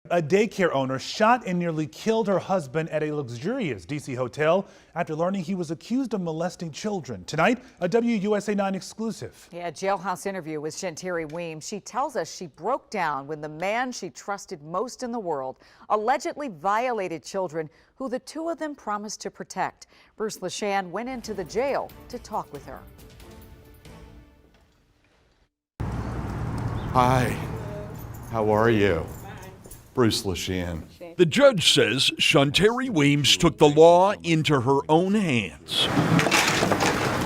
A daycare owner shot and nearly killed her husband at a luxurious D.C. hotel after learning he was accused of molesting children. Tonight, a WUSA9 exclusive. Yeah, jailhouse interview with Shanteari Weems. She tells us she broke down when the man she trusted most in the world allegedly violated children who the two of them promised to protect. Bruce Leshan went into the jail to talk with her. Hi, how are you? Bruce Leshan. The judge says Shanteari Weems took the law into her own hands.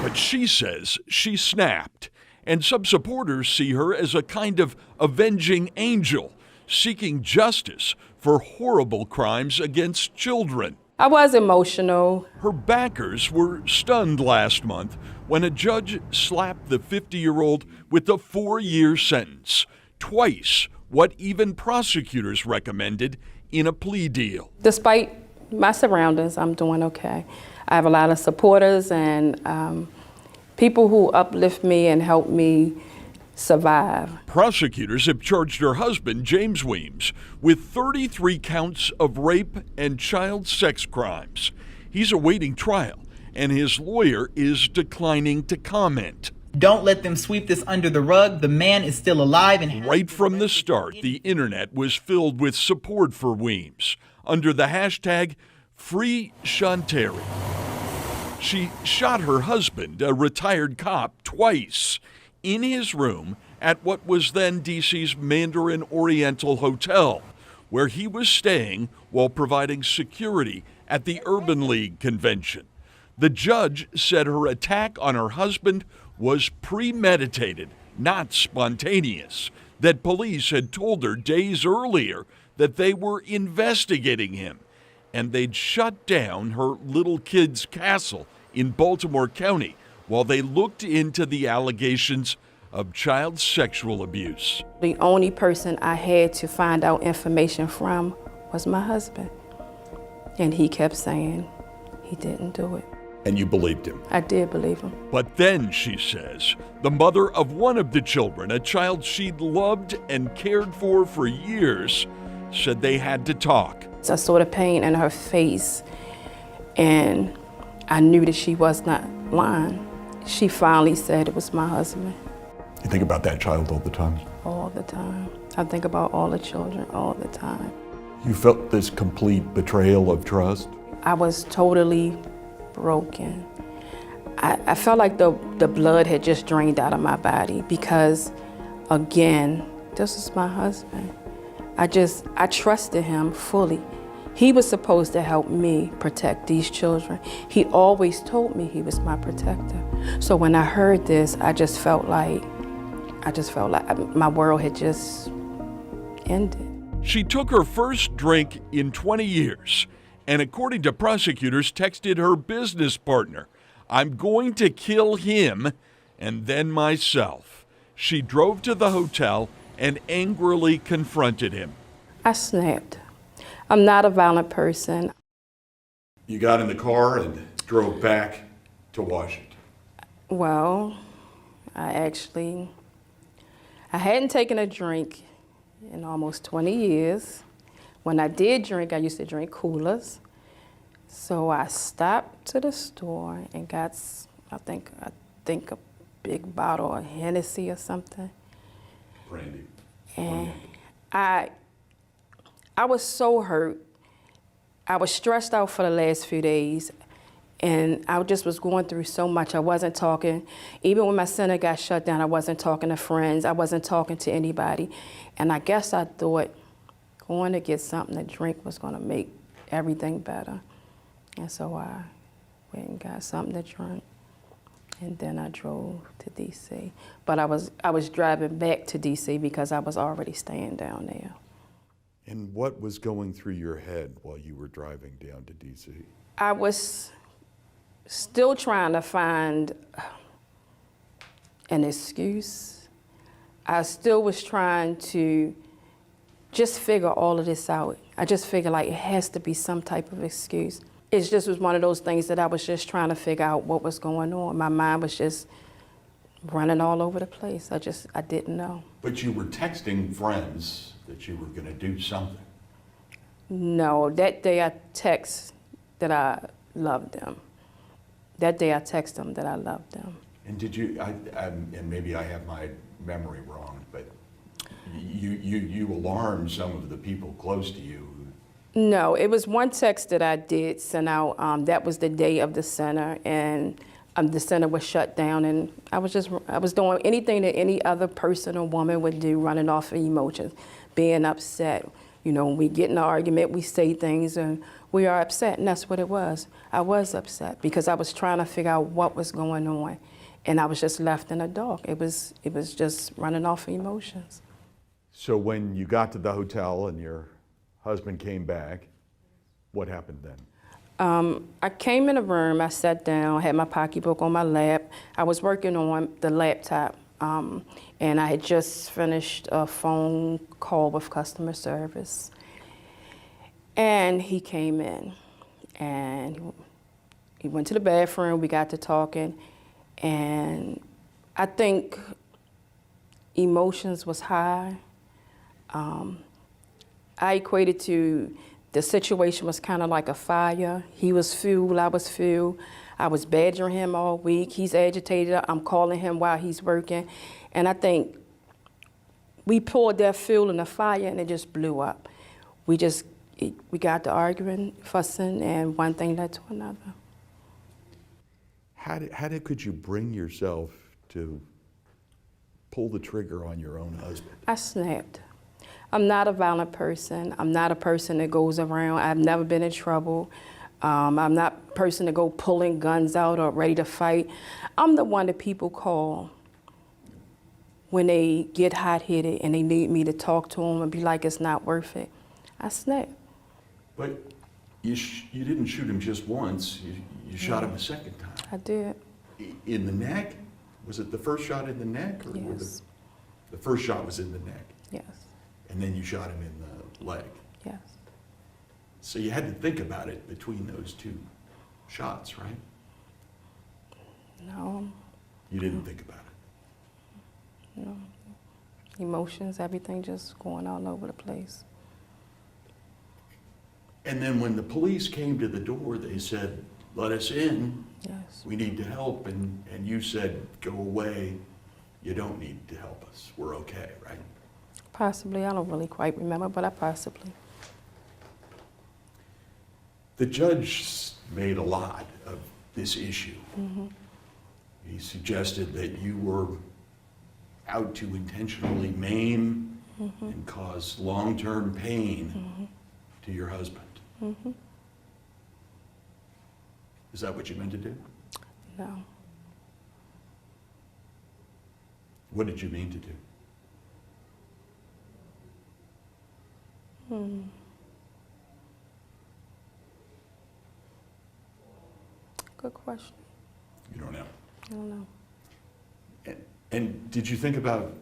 But she says she snapped, and some supporters see her as a kind of avenging angel, seeking justice for horrible crimes against children. I was emotional. Her backers were stunned last month when a judge slapped the 50-year-old with a 4-year sentence, twice what even prosecutors recommended in a plea deal. Despite my surroundings, I'm doing okay. I have a lot of supporters and people who uplift me and help me survive. Prosecutors have charged her husband, James Weems, with 33 counts of rape and child sex crimes. He's awaiting trial, and his lawyer is declining to comment. Don't let them sweep this under the rug. The man is still alive. And right from the start, the internet was filled with support for Weems under the hashtag #FreeShanteari. She shot her husband, a retired cop, twice in his room at what was then D.C.'s Mandarin Oriental Hotel, where he was staying while providing security at the Urban League convention. The judge said her attack on her husband was premeditated, not spontaneous, that police had told her days earlier that they were investigating him, and they'd shut down her little kid's castle in Baltimore County while they looked into the allegations of child sexual abuse. The only person I had to find out information from was my husband, and he kept saying he didn't do it. And you believed him? I did believe him. But then, she says, the mother of one of the children, a child she'd loved and cared for years, said they had to talk. I saw the pain in her face, and I knew that she was not lying. She finally said it was my husband. You think about that child all the time? All the time. I think about all the children all the time. You felt this complete betrayal of trust? I was totally broken. I felt like the blood had just drained out of my body because, again, this is my husband. I trusted him fully. He was supposed to help me protect these children. He always told me he was my protector. So when I heard this, I just felt like my world had just ended. She took her first drink in 20 years. And according to prosecutors, texted her business partner, "I'm going to kill him and then myself." She drove to the hotel and angrily confronted him. I snapped. I'm not a violent person. You got in the car and drove back to Washington? Well, I hadn't taken a drink in almost 20 years. When I did drink, I used to drink coolers. So I stopped to the store and got, I think a big bottle of Hennessy or something. Brandy. And I was so hurt. I was stressed out for the last few days, and I just was going through so much. I wasn't talking. Even when my center got shut down, I wasn't talking to friends. I wasn't talking to anybody. And I guess I thought going to get something to drink was going to make everything better. And so I went and got something to drink, and then I drove to D.C. But I was driving back to D.C. because I was already staying down there. And what was going through your head while you were driving down to D.C.? I was still trying to find an excuse. I still was trying to just figure all of this out. I just figured like it has to be some type of excuse. It just was one of those things that I was just trying to figure out what was going on. My mind was just running all over the place. I didn't know. But you were texting friends that you were going to do something. No, that day I text that I loved them. That day I text them that I loved them. And did you, and maybe I have my memory wrong, but you alarmed some of the people close to you. No, it was one text that I did send out. That was the day of the center, and the center was shut down, and I was doing anything that any other person or woman would do, running off of emotions, being upset. You know, when we get in an argument, we say things, and we are upset, and that's what it was. I was upset because I was trying to figure out what was going on, and I was just left in the dark. It was just running off of emotions. So when you got to the hotel and your husband came back, what happened then? I came in the room, I sat down, had my pocketbook on my lap. I was working on the laptop, and I had just finished a phone call with customer service. And he came in, and he went to the bathroom, we got to talking, and I think emotions was high. I equated to the situation was kind of like a fire. He was fuel, I was fuel. I was badgering him all week. He's agitated. I'm calling him while he's working. And I think we poured that fuel in the fire and it just blew up. We got to arguing, fussing, and one thing led to another. How could you bring yourself to pull the trigger on your own husband? I snapped. I'm not a violent person. I'm not a person that goes around. I've never been in trouble. I'm not a person to go pulling guns out or ready to fight. I'm the one that people call when they get hot-headed and they need me to talk to them and be like, it's not worth it. I snap. But you didn't shoot him just once. You shot him a second time. I did. In the neck? Was it the first shot in the neck? Or Yes. The first shot was in the neck? Yes. And then you shot him in the leg? Yes. So you had to think about it between those two shots, right? No. You didn't think about it? No. Emotions, everything just going all over the place. And then when the police came to the door, they said, let us in. Yes. We need to help. And you said, go away. You don't need to help us. We're okay, right? Possibly. I don't really quite remember, but I possibly. The judge made a lot of this issue. Mm-hmm. He suggested that you were out to intentionally maim and cause long-term pain to your husband. Mm-hmm. Is that what you meant to do? No. What did you mean to do? Good question. You don't know. I don't know. And did you think about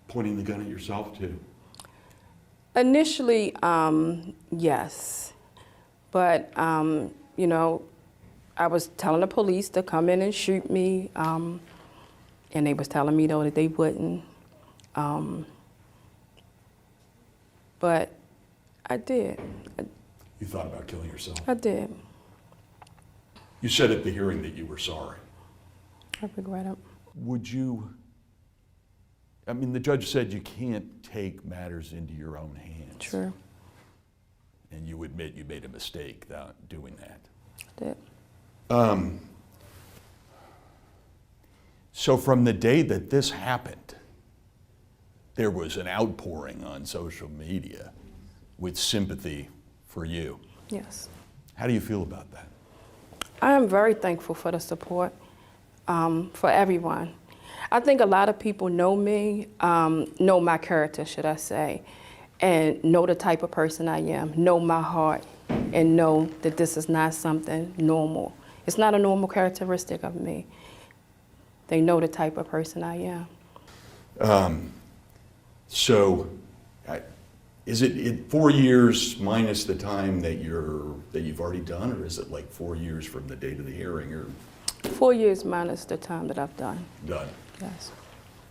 pointing the gun at yourself too? Initially, yes. But, you know, I was telling the police to come in and shoot me, and they was telling me, though, that they wouldn't. But I did. You thought about killing yourself? I did. You said at the hearing that you were sorry. I regret it. Would you, I mean, the judge said you can't take matters into your own hands. True. And you admit you made a mistake doing that. I did. So from the day that this happened, there was an outpouring on social media with sympathy for you. Yes. How do you feel about that? I am very thankful for the support for everyone. I think a lot of people know me, know my character, should I say, and know the type of person I am, know my heart, and know that this is not something normal. It's not a normal characteristic of me. They know the type of person I am. So, is it 4 years minus the time that you've already done, or is it like 4 years from the date of the hearing, or 4 years minus the time that I've done. done? Yes.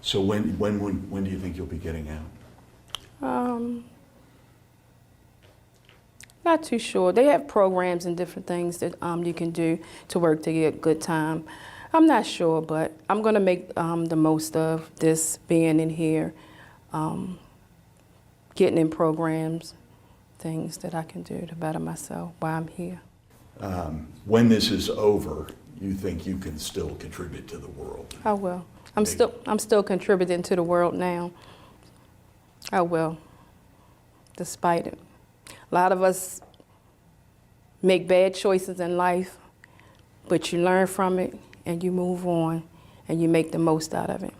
So when do you think you'll be getting out? Not too sure. They have programs and different things that you can do to work to get good time. I'm not sure, but I'm going to make the most of this being in here, getting in programs, things that I can do to better myself while I'm here. When this is over, you think you can still contribute to the world? I will. I'm still contributing to the world now. I will, despite it. A lot of us make bad choices in life, but you learn from it and you move on and you make the most out of it.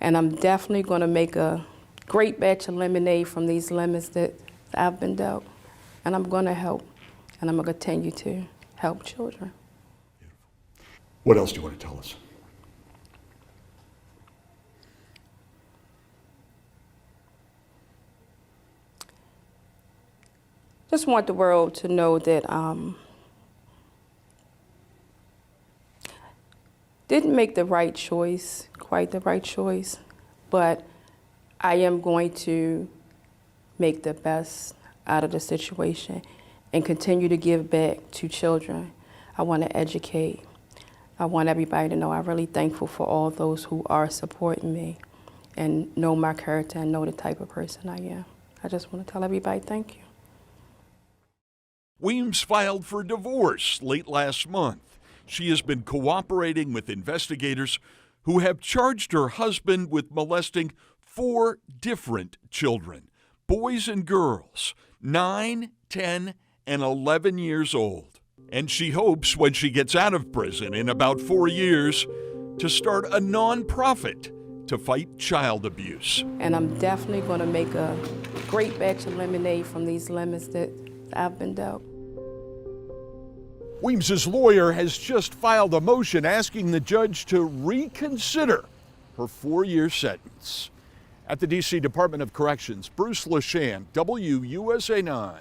And I'm definitely going to make a great batch of lemonade from these lemons that I've been dealt. And I'm going to help, and I'm going to continue to help children. What else do you want to tell us? Just want the world to know that didn't make the right choice, quite the right choice, but I am going to make the best out of the situation and continue to give back to children. I want to educate. I want everybody to know I'm really thankful for all those who are supporting me and know my character and know the type of person I am. I just want to tell everybody thank you. Weems filed for divorce late last month. She has been cooperating with investigators who have charged her husband with molesting 4 different children, boys and girls, 9, 10, and 11 years old. And she hopes when she gets out of prison in about 4 years to start a nonprofit to fight child abuse. And I'm definitely going to make a great batch of lemonade from these lemons that I've been dealt. Weems' lawyer has just filed a motion asking the judge to reconsider her 4-year sentence. At the D.C. Department of Corrections, Bruce Leshan, WUSA9.